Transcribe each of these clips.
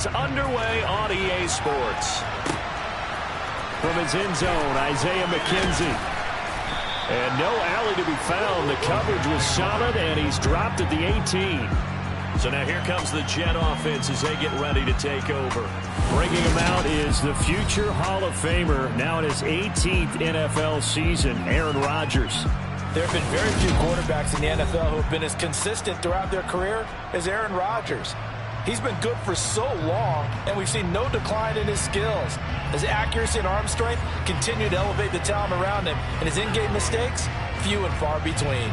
It's underway on EA Sports. From his end zone, Isaiah McKenzie. And no alley to be found. The coverage was solid, and he's dropped at the 18. So now here comes the Jet offense as they get ready to take over. Bringing him out is the future Hall of Famer, now in his 18th NFL season, Aaron Rodgers. There have been very few quarterbacks in the NFL who have been as consistent throughout their career as Aaron Rodgers. He's been good for so long, and we've seen no decline in his skills. His accuracy and arm strength continue to elevate the talent around him, and his in-game mistakes, few and far between.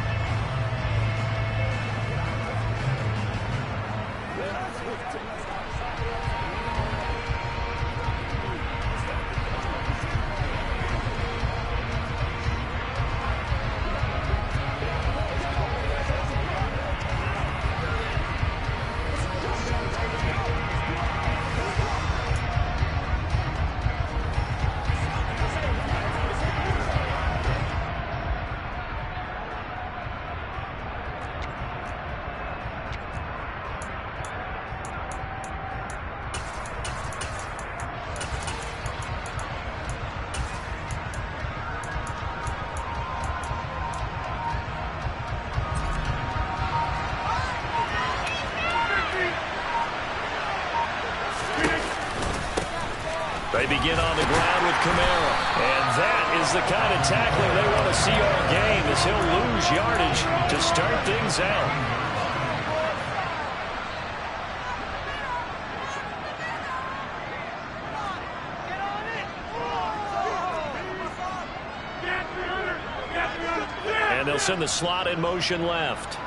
They begin on the ground with Kamara. And that is the kind of tackling they want to see all game, as he'll lose yardage to start things out. And they'll send the slot in motion left.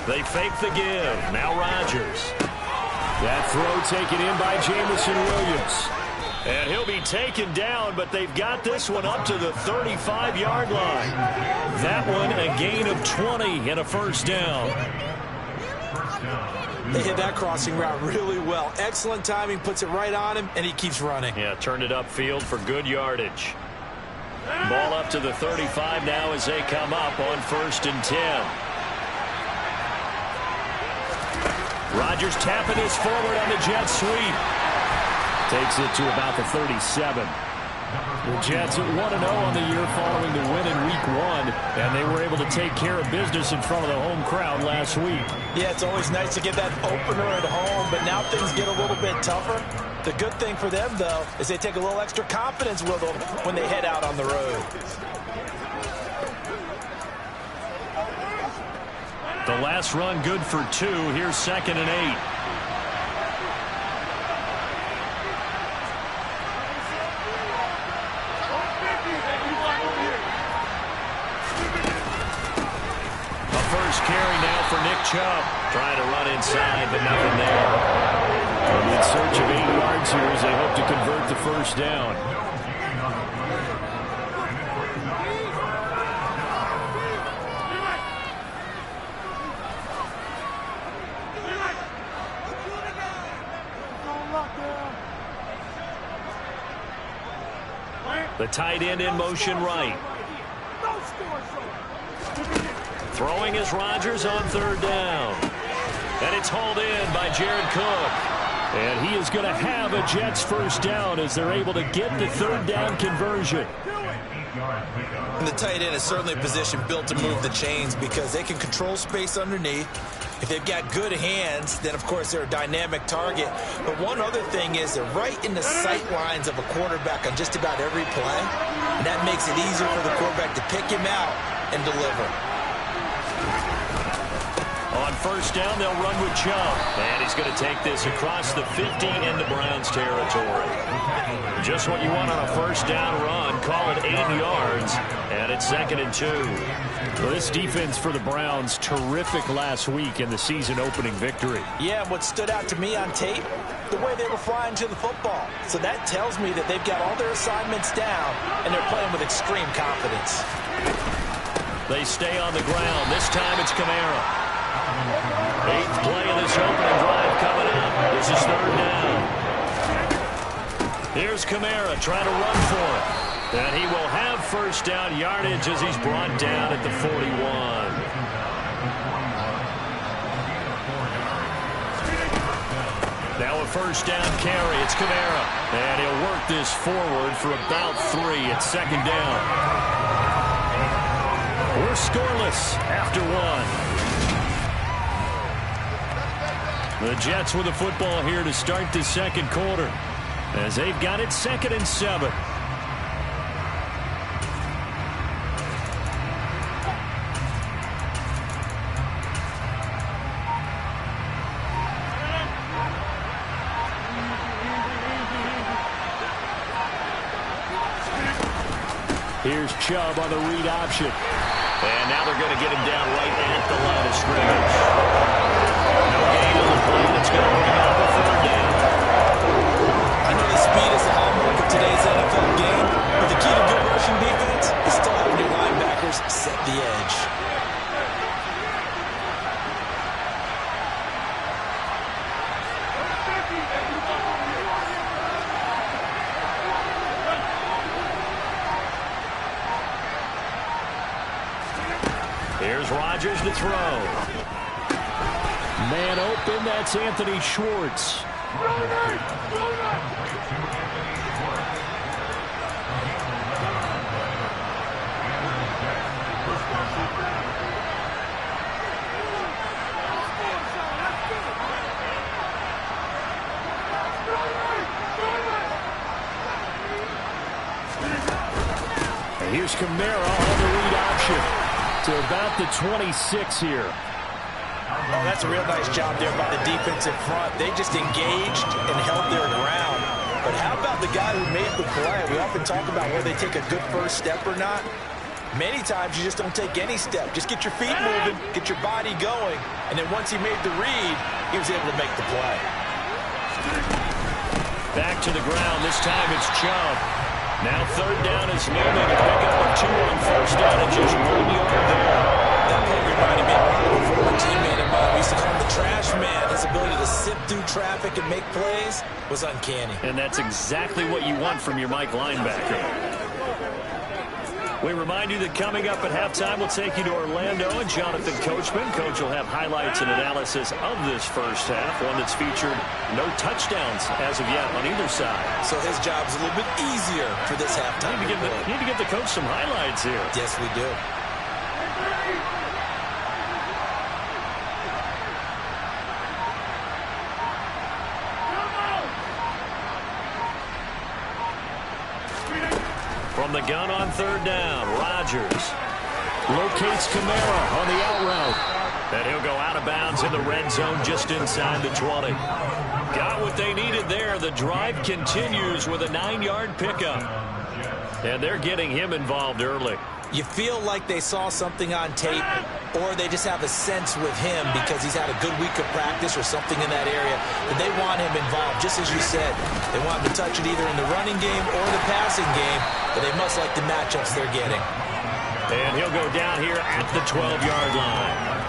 They fake the give. Now Rodgers. That throw taken in by Jamison Williams. And he'll be taken down, but they've got this one up to the 35-yard line. That one a gain of 20 and a first down. They hit that crossing route really well. Excellent timing, puts it right on him, and he keeps running. Yeah, turned it upfield for good yardage. Ball up to the 35 now as they come up on 1st and 10. Rodgers tapping this forward on the jet sweep. Takes it to about the 37. The Jets at 1-0 on the year following the win in Week 1, and they were able to take care of business in front of the home crowd last week. Yeah, it's always nice to get that opener at home, but now things get a little bit tougher. The good thing for them, though, is they take a little extra confidence with them when they head out on the road. The last run good for 2. Here's 2nd and 8. A first carry now for Nick Chubb. Trying to run inside, but nothing there. In search of 8 yards here as they hope to convert the first down. The tight end in motion right. Throwing is Rodgers on 3rd down. And it's hauled in by Jared Cook. And he is going to have a Jets first down as they're able to get the 3rd down conversion. And the tight end is certainly a position built to move the chains because they can control space underneath. If they've got good hands, then, of course, they're a dynamic target. But one other thing is they're right in the sight lines of a quarterback on just about every play. And that makes it easier for the quarterback to pick him out and deliver. On 1st down, they'll run with Chubb. And he's going to take this across the 50 into Browns territory. Just what you want on a 1st down run. Call it 8 yards. And it's 2nd and 2. Well, this defense for the Browns, terrific last week in the season-opening victory. Yeah, what stood out to me on tape, the way they were flying to the football. So that tells me that they've got all their assignments down, and they're playing with extreme confidence. They stay on the ground. This time it's Kamara. 8th play of this opening drive coming up. This is 3rd down. Here's Kamara trying to run for it. And he will have first down yardage as he's brought down at the 41. Now a first down carry. It's Kamara. And he'll work this forward for about 3 at second down. We're scoreless after 1. The Jets with the football here to start the second quarter, as they've got it 2nd and 7. Here's Chubb on the read option. And now they're going to get him down right at the line of scrimmage. No gain on the play. That's going to bring up a 3rd down. I know the speed is the hallmark of today's NFL game, but the key to good rushing defense is still having your linebackers set the edge. Here's Rodgers to throw. Man open, that's Anthony Schwartz. And here's Kamara on the read option. To about the 26 here. Oh, that's a real nice job there by the defensive front. They just engaged and held their ground. But how about the guy who made the play? We often talk about whether they take a good first step or not. Many times you just don't take any step. Just get your feet moving, get your body going, and then once he made the read, he was able to make the play. Back to the ground. This time it's Chubb. Now 3rd down is needed. A pickup of 2 on first down and just 1 yard there. That play reminded me of a former teammate of mine. We used to call him the trash man. His ability to sift through traffic and make plays was uncanny. And that's exactly what you want from your Mike linebacker. We remind you that coming up at halftime, we'll take you to Orlando and Jonathan Coachman. Coach will have highlights and analysis of this first half, one that's featured no touchdowns as of yet on either side. So his job is a little bit easier for this halftime. You need to give the coach some highlights here. Yes, we do. From the gun on 3rd down, Rodgers locates Kamara on the out route. And he'll go out of bounds in the red zone just inside the 20. Got what they needed there. The drive continues with a 9-yard pickup. And they're getting him involved early. You feel like they saw something on tape, or they just have a sense with him because he's had a good week of practice or something in that area that they want him involved. Just as you said, they want him to touch it either in the running game or the passing game, but they must like the matchups they're getting. And he'll go down here at the 12-yard line.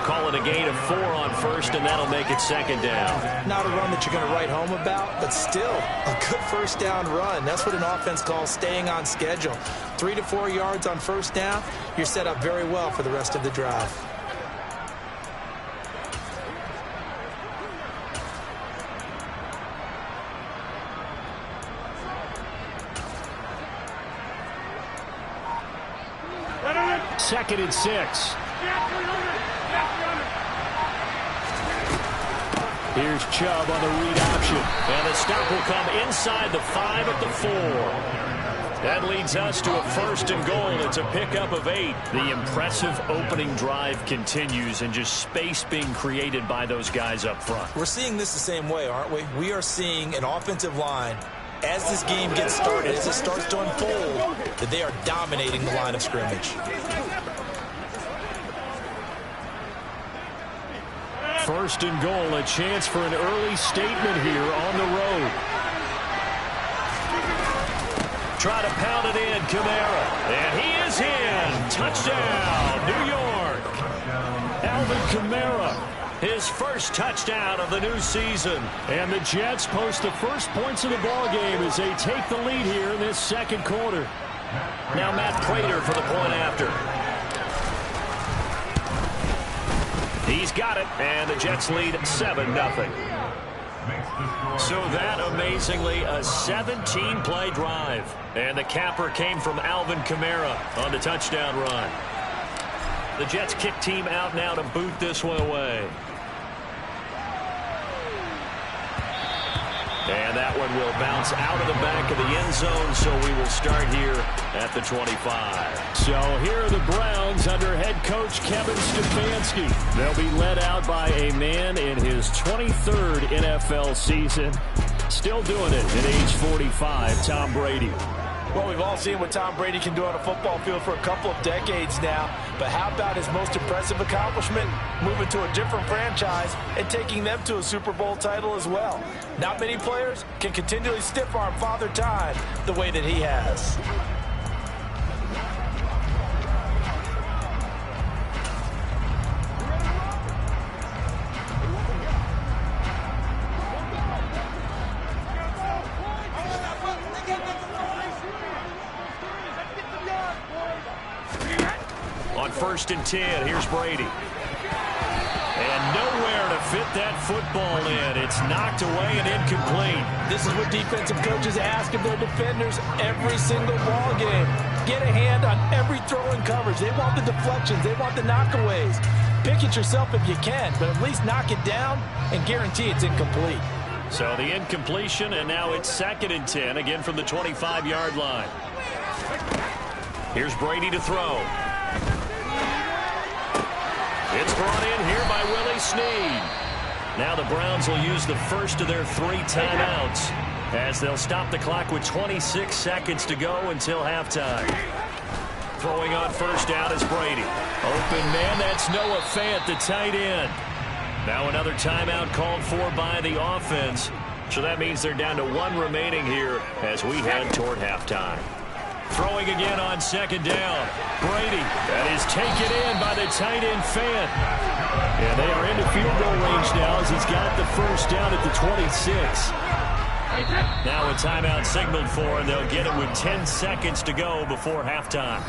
Call it a gain of 4 on first, and that'll make it 2nd down. Not a run that you're going to write home about, but still a good first down run. That's what an offense calls staying on schedule. 3 to 4 yards on first down, you're set up very well for the rest of the drive. Second and 6. Here's Chubb on the read option. And the stop will come inside the 5 at the 4. That leads us to a 1st and goal. It's a pickup of 8. The impressive opening drive continues, and just space being created by those guys up front. We're seeing this the same way, aren't we? We are seeing an offensive line, as this game gets started, as it starts to unfold, that they are dominating the line of scrimmage. 1st and goal, a chance for an early statement here on the road. Try to pound it in, Kamara. And he is in. Touchdown, New York. Alvin Kamara, his first touchdown of the new season. And the Jets post the first points of the ballgame as they take the lead here in this second quarter. Now Matt Prater for the point after. He's got it, and the Jets lead 7-0. So that, amazingly, a 17-play drive. And the capper came from Alvin Kamara on the touchdown run. The Jets kick team out now to boot this one away. And that one will bounce out of the back of the end zone, so we will start here at the 25. So here are the Browns under head coach Kevin Stefanski. They'll be led out by a man in his 23rd NFL season. Still doing it at age 45, Tom Brady. Well, we've all seen what Tom Brady can do on a football field for a couple of decades now. But how about his most impressive accomplishment? Moving to a different franchise and taking them to a Super Bowl title as well. Not many players can continually stiff-arm Father Time the way that he has. On 1st and 10, here's Brady. And nowhere to fit that football in. It's knocked away and incomplete. This is what defensive coaches ask of their defenders every single ball game. Get a hand on every throw in coverage. They want the deflections. They want the knockaways. Pick it yourself if you can, but at least knock it down and guarantee it's incomplete. So the incompletion, and now it's 2nd and 10, again from the 25-yard line. Here's Brady to throw. It's brought in here by Willie Snead. Now the Browns will use the first of their 3 timeouts as they'll stop the clock with 26 seconds to go until halftime. Throwing on 1st down is Brady. Open man, that's Noah Fant, the tight end. Now another timeout called for by the offense. So that means they're down to 1 remaining here as we head toward halftime. Throwing again on 2nd down. Brady, that is taken in by the tight end Fant. And they are into field goal range now as he's got the 1st down at the 26. Now a timeout signaled for, and they'll get it with 10 seconds to go before halftime.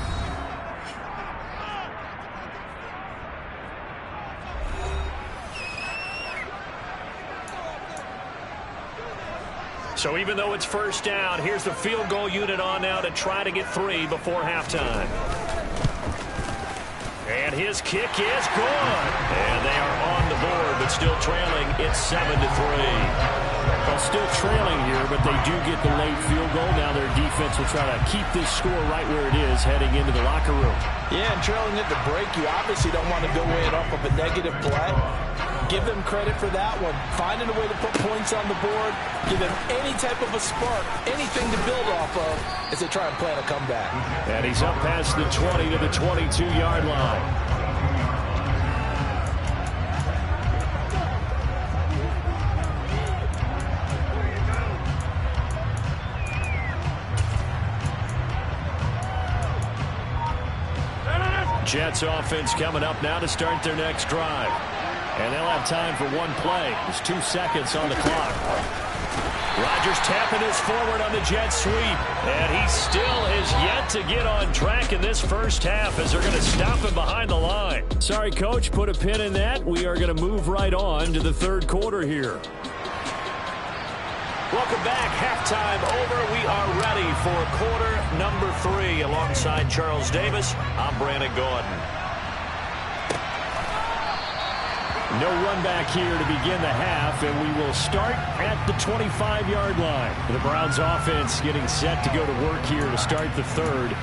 So even though it's 1st down, here's the field goal unit on now to try to get 3 before halftime. And his kick is good. And they are on the board, but still trailing. It's 7-3. Well, still trailing here, but they do get the late field goal. Now their defense will try to keep this score right where it is heading into the locker room. Yeah, and trailing at the break, you obviously don't want to go in off of a negative play. Give them credit for that one. Finding a way to put points on the board. Give them any type of a spark, anything to build off of as they try and plan a comeback. And he's up past the 20 to the 22-yard line. Jets offense coming up now to start their next drive. And they'll have time for 1 play. There's 2 seconds on the clock. Rodgers tapping this forward on the jet sweep. And he still has yet to get on track in this first half as they're going to stop him behind the line. Sorry, Coach, put a pin in that. We are going to move right on to the 3rd quarter here. Welcome back. Halftime over. We are ready for quarter number 3. Alongside Charles Davis, I'm Brandon Gordon. No run back here to begin the half, and we will start at the 25-yard line. The Browns offense getting set to go to work here to start the 3rd.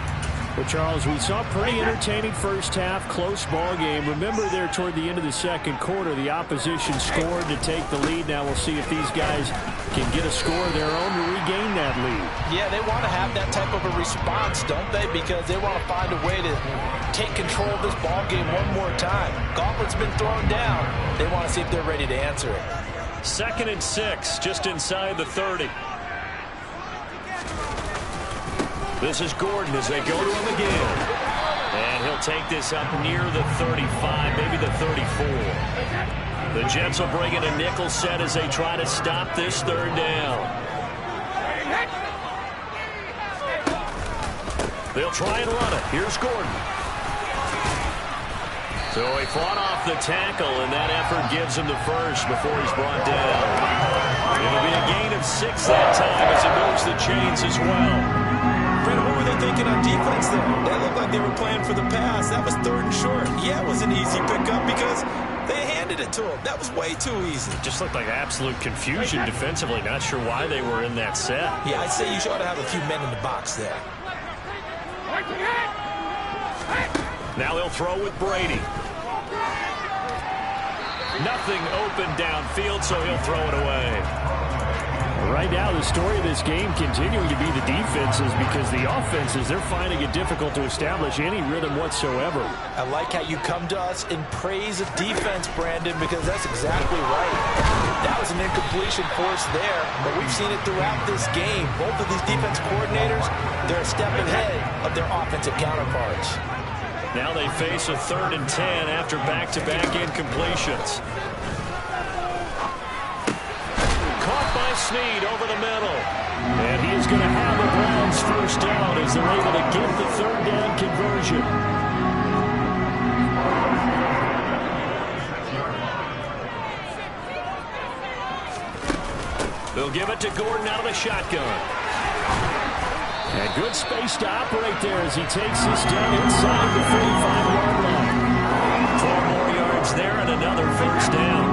Well, Charles, we saw a pretty entertaining first half, close ball game. Remember there toward the end of the 2nd quarter, the opposition scored to take the lead. Now we'll see if these guys can get a score of their own to regain that lead. Yeah, they want to have that type of a response, don't they? Because they want to find a way to take control of this ball game one more time. Gauntlet's been thrown down. They want to see if they're ready to answer it. 2nd and 6, just inside the 30. This is Gordon as they go to him again. And he'll take this up near the 35, maybe the 34. The Jets will bring in a nickel set as they try to stop this 3rd down. They'll try and run it. Here's Gordon. So he fought off the tackle, and that effort gives him the first before he's brought down. It'll be a gain of 6 that time as he moves the chains as well. Brandon, what were they thinking on defense there? That looked like they were playing for the pass. That was 3rd and short. Yeah, it was an easy pickup because they handed it to him. That was way too easy. Just looked like absolute confusion defensively. Not sure why they were in that set. Yeah, I'd say you should have a few men in the box there. Now he'll throw with Brady. Nothing open downfield, so he'll throw it away. Right now, the story of this game continuing to be the defenses because the offenses, they're finding it difficult to establish any rhythm whatsoever. I like how you come to us in praise of defense, Brandon, because that's exactly right. That was an incompletion force there, but we've seen it throughout this game. Both of these defense coordinators, they're a step ahead of their offensive counterparts. Now they face a 3rd and 10 after back-to-back incompletions. Caught by Snead over the middle. And he is going to have the Browns first down as they're able to get the 3rd down conversion. They'll give it to Gordon out of the shotgun. And good space to operate there as he takes this down inside the 45-yard line. 12 more yards there and another first down.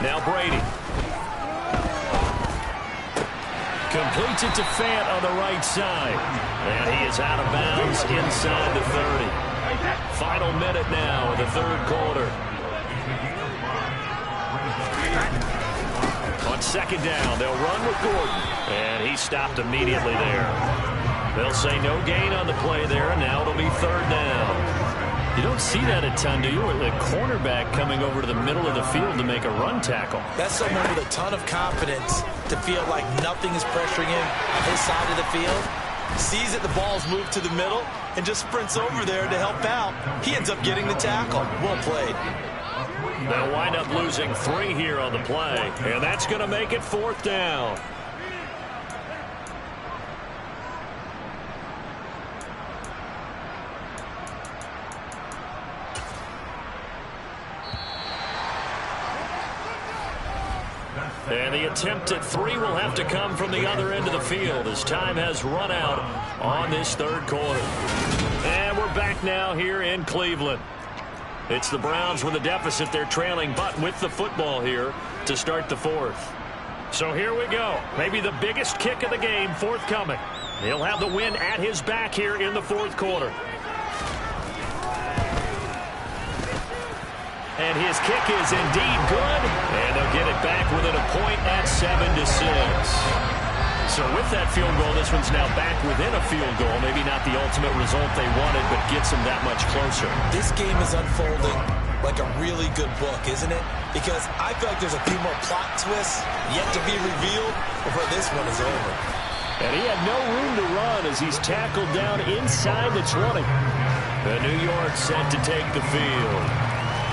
Now Brady. Completes it to Fant on the right side. And he is out of bounds inside the 30. Final minute now of the 3rd quarter. On 2nd down, they'll run with Gordon. And he stopped immediately there. They'll say no gain on the play there, and now it'll be 3rd down. You don't see that a ton, do you? A cornerback coming over to the middle of the field to make a run tackle. That's someone with a ton of confidence to feel like nothing is pressuring him on his side of the field. Sees that the ball's moved to the middle and just sprints over there to help out. He ends up getting the tackle. Well played. They'll wind up losing 3 here on the play, and that's going to make it 4th down. And the attempt at 3 will have to come from the other end of the field as time has run out on this 3rd quarter. And we're back now here in Cleveland. It's the Browns with a deficit. They're trailing, but with the football here to start the 4th. So here we go. Maybe the biggest kick of the game forthcoming. He'll have the win at his back here in the 4th quarter. And his kick is indeed good. And they'll get it back within a point at 7-6. So with that field goal, this one's now back within a field goal. Maybe not the ultimate result they wanted, but gets them that much closer. This game is unfolding like a really good book, isn't it? Because I feel like there's a few more plot twists yet to be revealed before this one is over. And he had no room to run as he's tackled down inside the 20. The New York set to take the field.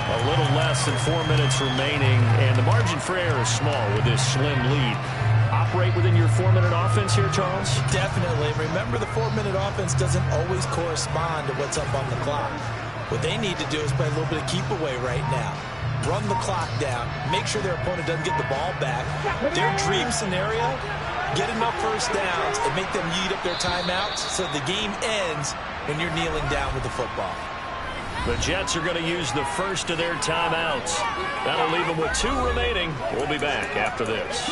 A little less than 4 minutes remaining, and the margin for error is small with this slim lead. Operate within your 4-minute offense here, Charles? Definitely. Remember, the 4-minute offense doesn't always correspond to what's up on the clock. What they need to do is play a little bit of keep away right now. Run the clock down. Make sure their opponent doesn't get the ball back. Their dream scenario, get enough first downs and make them eat up their timeouts so the game ends when you're kneeling down with the football. The Jets are going to use the first of their timeouts. That'll leave them with 2 remaining. We'll be back after this.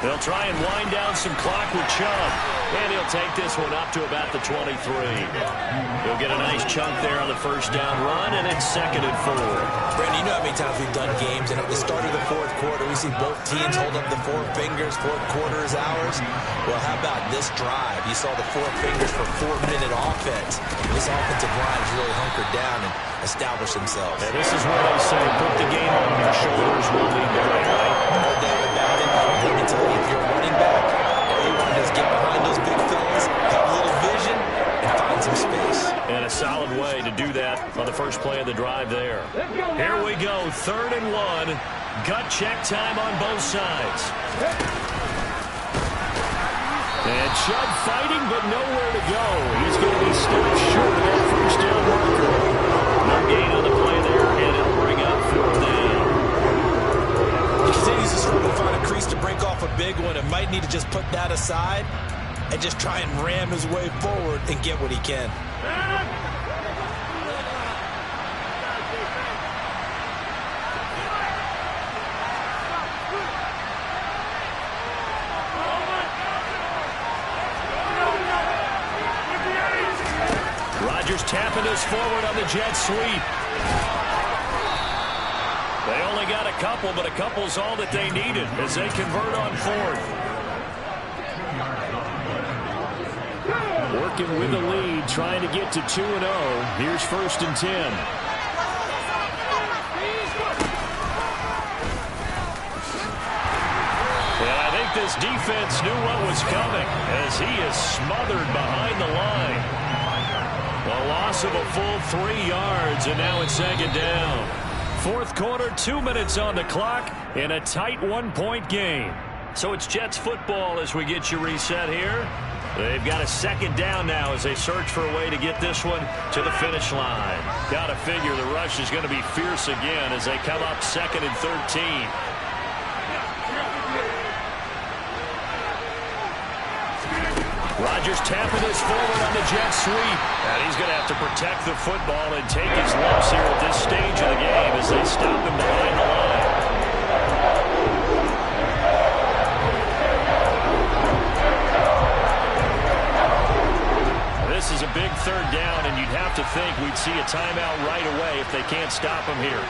They'll try and wind down some clock with Chubb. And he'll take this one up to about the 23. He'll get a nice chunk there on the first down run, and it's 2nd and 4. Brandon, you know how many many times we've done games, and at the start of the fourth quarter, we see both teams hold up the four fingers. Fourth quarter is ours. Well, how about this drive? You saw the four fingers for 4-minute offense. This offensive line has really hunkered down and established themselves. And this is where they say, put the game on your shoulders, we'll lead the way, right? No doubt about it. Let me tell you, if you're a running back, all you want to do is get behind those big fellas, have a little vision, and find some space. And a solid way to do that on the first play of the drive there. Here we go, 3rd and 1. Gut check time on both sides. And Chubb fighting, but nowhere to go. He's going to be stopped short of that first down marker. No gain on the play there, and it'll bring up 4th down. He continues to struggle to find a crease to break off a big one, and might need to just put that aside and just try and ram his way forward and get what he can. Rodgers tapping us forward on the jet sweep. They only got a couple, but a couple's all that they needed as they convert on 4th. Working with the lead, trying to get to 2-0. Here's 1st and 10. And I think this defense knew what was coming as he is smothered behind the line. A loss of a full 3 yards, and now it's 2nd down. 4th quarter, 2 minutes on the clock in a tight 1-point game. So it's Jets football as we get you reset here. They've got a 2nd down now as they search for a way to get this one to the finish line. Got to figure the rush is going to be fierce again as they come up 2nd and 13. Rodgers tapping this forward on the jet sweep. And he's going to have to protect the football and take his lumps here at this stage of the game as they stop him behind the line. This is a big 3rd down, and you'd have to think we'd see a timeout right away if they can't stop him here.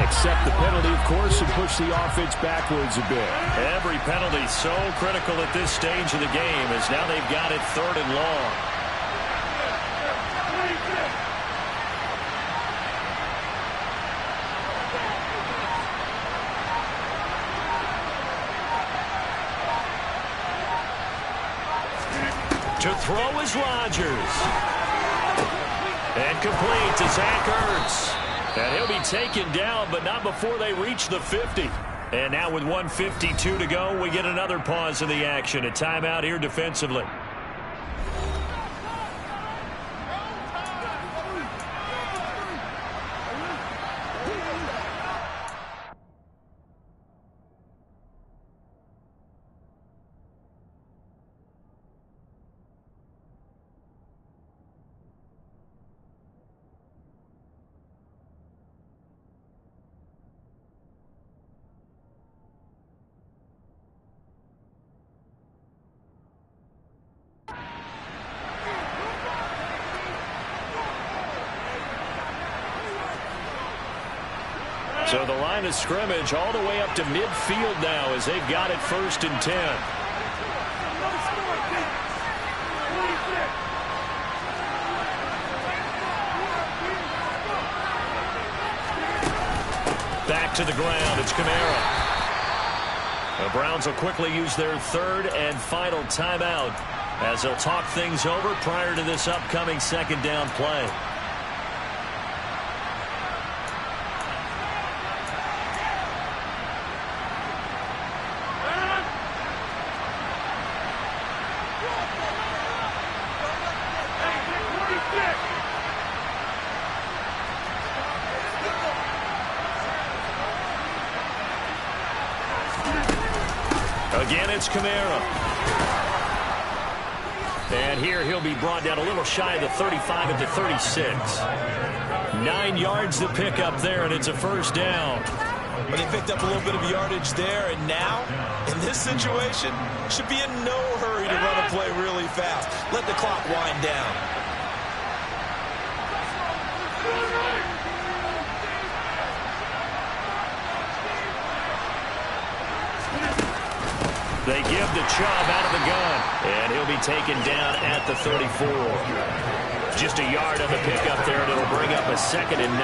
Accept the penalty, of course, and push the offense backwards a bit. Every penalty so critical at this stage of the game as now they've got it 3rd and long. To throw is Rodgers. And complete to Zach Ertz. And he'll be taken down, but not before they reach the 50. And now with 1:52 to go, we get another pause in the action. A timeout here defensively. So the line of scrimmage all the way up to midfield now as they've got it 1st and 10. Back to the ground. It's Kamara. The Browns will quickly use their 3rd and final timeout as they'll talk things over prior to this upcoming 2nd down play. Again, it's Kamara. And here he'll be brought down a little shy of the 35 at the 36. 9 yards to pick up there, and it's a first down. But they picked up a little bit of yardage there, and now, in this situation, should be in no hurry to run a play really fast. Let the clock wind down. They give the Chubb out of the gun, and he'll be taken down at the 34. Just a yard on the pickup there, and it'll bring up a 2nd and 9.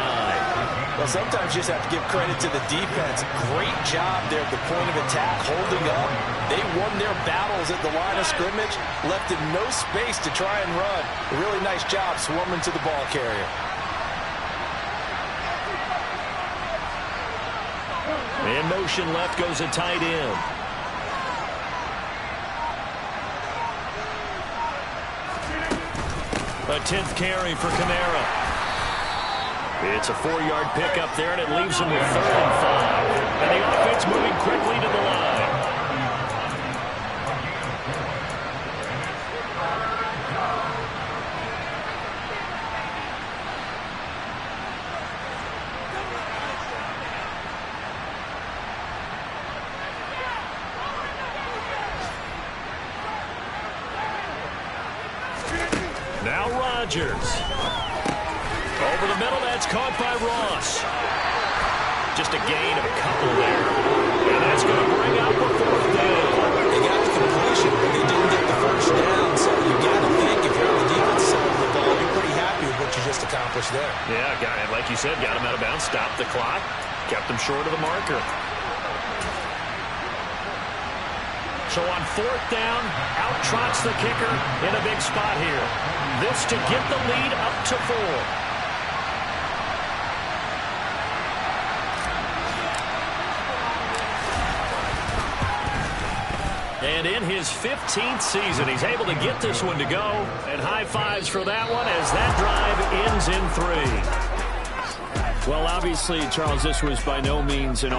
Well, sometimes you just have to give credit to the defense. Great job there at the point of attack, holding up. They won their battles at the line of scrimmage, left in no space to try and run. A really nice job swarming to the ball carrier. In motion left goes a tight end. A 10th carry for Kamara. It's a 4-yard pickup there, and it leaves him with 3rd and 5. And the offense moving quickly to the line. Now Rodgers. Over the middle, that's caught by Ross. Just a gain of a couple there. And that's going to bring out the 4th down. They got the completion, but they didn't get the first down. So you got to think if you're on the defense side of the ball, you're pretty happy with what you just accomplished there. Yeah, like you said, got him out of bounds, stopped the clock, kept him short of the marker. So on 4th down, out trots the kicker in a big spot here. This to get the lead up to 4. And in his 15th season, he's able to get this one to go. And high fives for that one as that drive ends in 3. Well, obviously, Charles, this was by no means an